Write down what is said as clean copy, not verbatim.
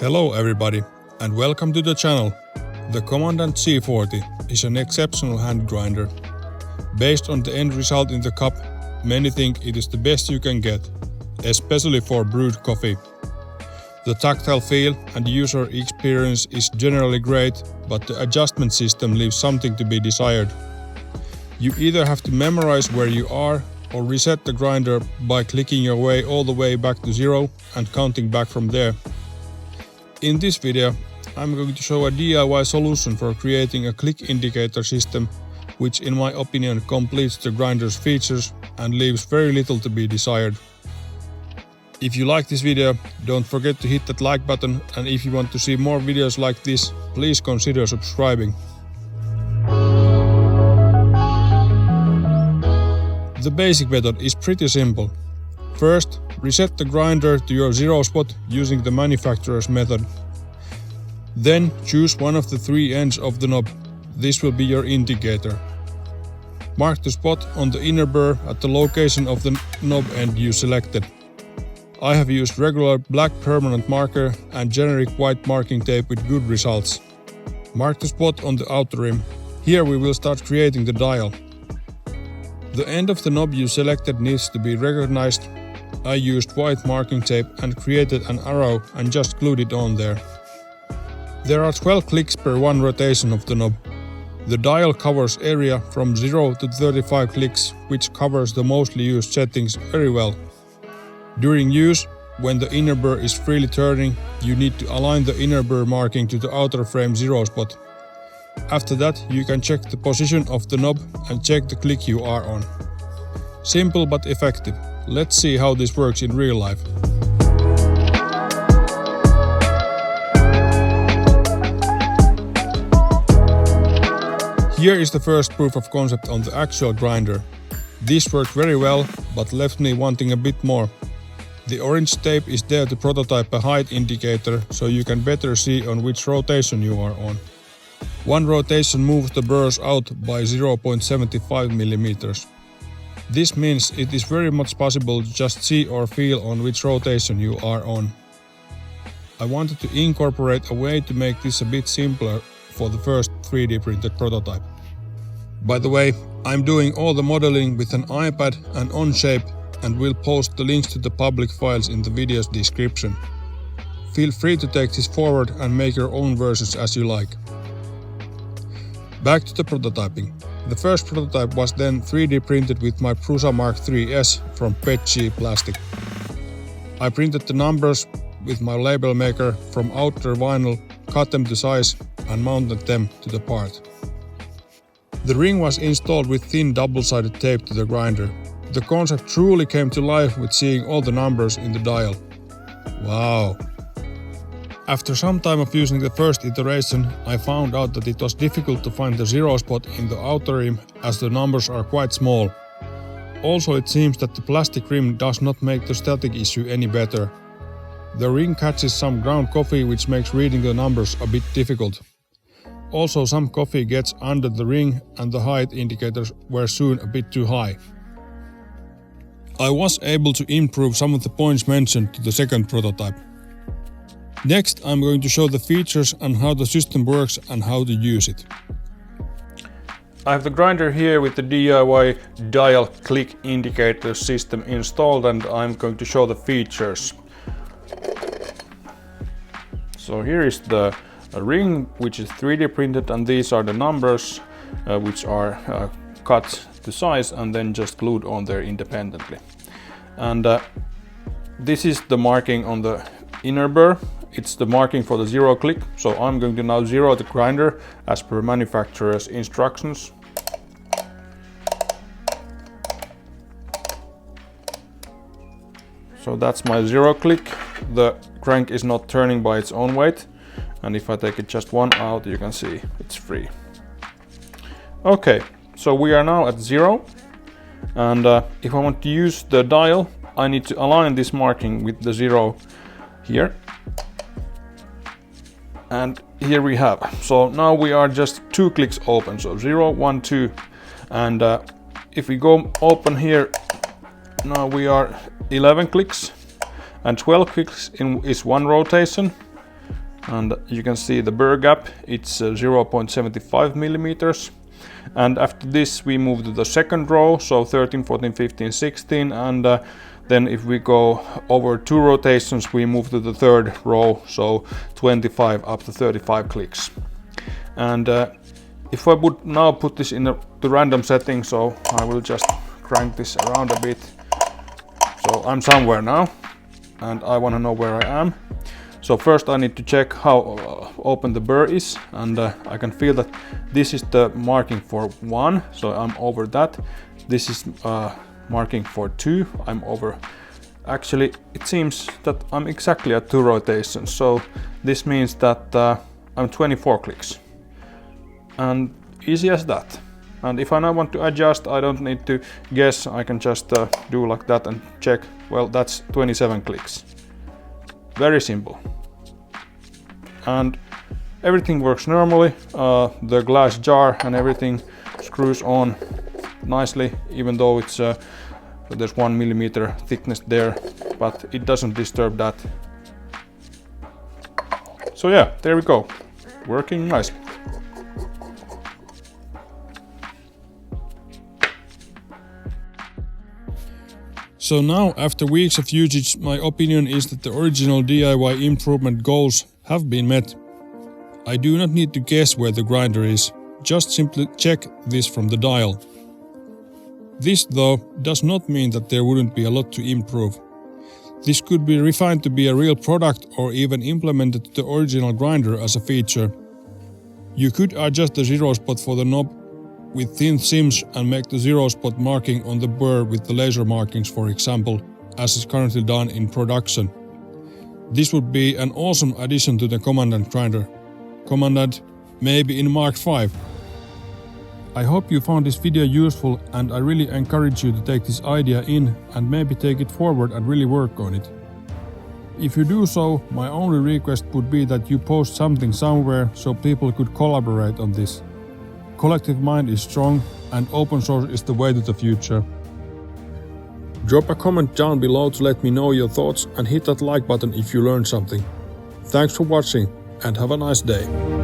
Hello everybody and welcome to the channel. The Comandante C40 is an exceptional hand grinder. Based on the end result in the cup, many think it is the best you can get, especially for brewed coffee. The tactile feel and user experience is generally great, but the adjustment system leaves something to be desired. You either have to memorize where you are or reset the grinder by clicking your way all the way back to zero and counting back from there. In this video, I'm going to show a DIY solution for creating a click indicator system, which in my opinion completes the grinder's features and leaves very little to be desired. If you like this video, don't forget to hit that like button, and if you want to see more videos like this, please consider subscribing. The basic method is pretty simple. First, reset the grinder to your zero spot using the manufacturer's method. Then choose one of the three ends of the knob. This will be your indicator. Mark the spot on the inner burr at the location of the knob end you selected. I have used regular black permanent marker and generic white marking tape with good results. Mark the spot on the outer rim. Here we will start creating the dial. The end of the knob you selected needs to be recognized. I used white marking tape and created an arrow and just glued it on there. There are 12 clicks per one rotation of the knob. The dial covers area from 0 to 35 clicks, which covers the mostly used settings very well. During use, when the inner burr is freely turning, you need to align the inner burr marking to the outer frame zero spot. After that, you can check the position of the knob and check the click you are on. Simple but effective. Let's see how this works in real life. Here is the first proof of concept on the actual grinder. This worked very well, but left me wanting a bit more. The orange tape is there to prototype a height indicator, so you can better see on which rotation you are on. One rotation moves the burrs out by 0.75 mm. This means it is very much possible to just see or feel on which rotation you are on. I wanted to incorporate a way to make this a bit simpler for the first 3D printed prototype. By the way, I'm doing all the modeling with an iPad and Onshape, and will post the links to the public files in the video's description. Feel free to take this forward and make your own versions as you like. Back to the prototyping. The first prototype was then 3D printed with my Prusa Mark III's from PETG plastic. I printed the numbers with my label maker from outer vinyl, cut them to size and mounted them to the part. The ring was installed with thin double-sided tape to the grinder. The concept truly came to life with seeing all the numbers in the dial. Wow! After some time of using the first iteration, I found out that it was difficult to find the zero spot in the outer rim as the numbers are quite small. Also, it seems that the plastic rim does not make the static issue any better. The ring catches some ground coffee, which makes reading the numbers a bit difficult. Also, some coffee gets under the ring and the height indicators were soon a bit too high. I was able to improve some of the points mentioned to the second prototype. Next, I'm going to show the features and how the system works and how to use it. I have the grinder here with the DIY dial click indicator system installed, and I'm going to show the features. So here is the ring, which is 3D printed, and these are the numbers which are cut to size and then just glued on there independently. And this is the marking on the inner burr. It's the marking for the zero click, so I'm going to now zero the grinder as per manufacturer's instructions. So that's my zero click. The crank is not turning by its own weight, and if I take it just one out, you can see it's free. Okay, so we are now at zero, and if I want to use the dial, I need to align this marking with the zero here. And here we have. So now we are just 2 clicks open, so 0, 1, 2, and if we go open here, now we are 11 clicks, and 12 clicks is one rotation, and you can see the burr gap, it's 0.75 millimeters. And after this we move to the second row, so 13, 14, 15, 16, and then if we go over 2 rotations we move to the third row, so 25 up to 35 clicks. And if I would now put this in the random setting, so I will just crank this around a bit. So I'm somewhere now and I want to know where I am. So first I need to check how open the burr is, and I can feel that this is the marking for 1, so I'm over that. This is marking for 2, I'm over. Actually it seems that I'm exactly at 2 rotations, so this means that I'm 24 clicks. And easy as that. And if I now want to adjust, I don't need to guess, I can just do like that and check, well, that's 27 clicks. Very simple. And everything works normally. The glass jar and everything screws on nicely, even though it's there's 1 millimeter thickness there, but it doesn't disturb that. So yeah, there we go, working nicely. So now, after weeks of usage, my opinion is that the original DIY improvement goals have been met. I do not need to guess where the grinder is, just simply check this from the dial. This, though, does not mean that there wouldn't be a lot to improve. This could be refined to be a real product or even implemented to the original grinder as a feature. You could adjust the zero spot for the knob with thin sims and make the zero spot marking on the burr with the laser markings, for example, as is currently done in production. This would be an awesome addition to the Comandante grinder. Comandante, maybe in Mark V. I hope you found this video useful, and I really encourage you to take this idea in and maybe take it forward and really work on it. If you do so, my only request would be that you post something somewhere so people could collaborate on this. Collective mind is strong, and open source is the way to the future. Drop a comment down below to let me know your thoughts, and hit that like button if you learned something. Thanks for watching, and have a nice day.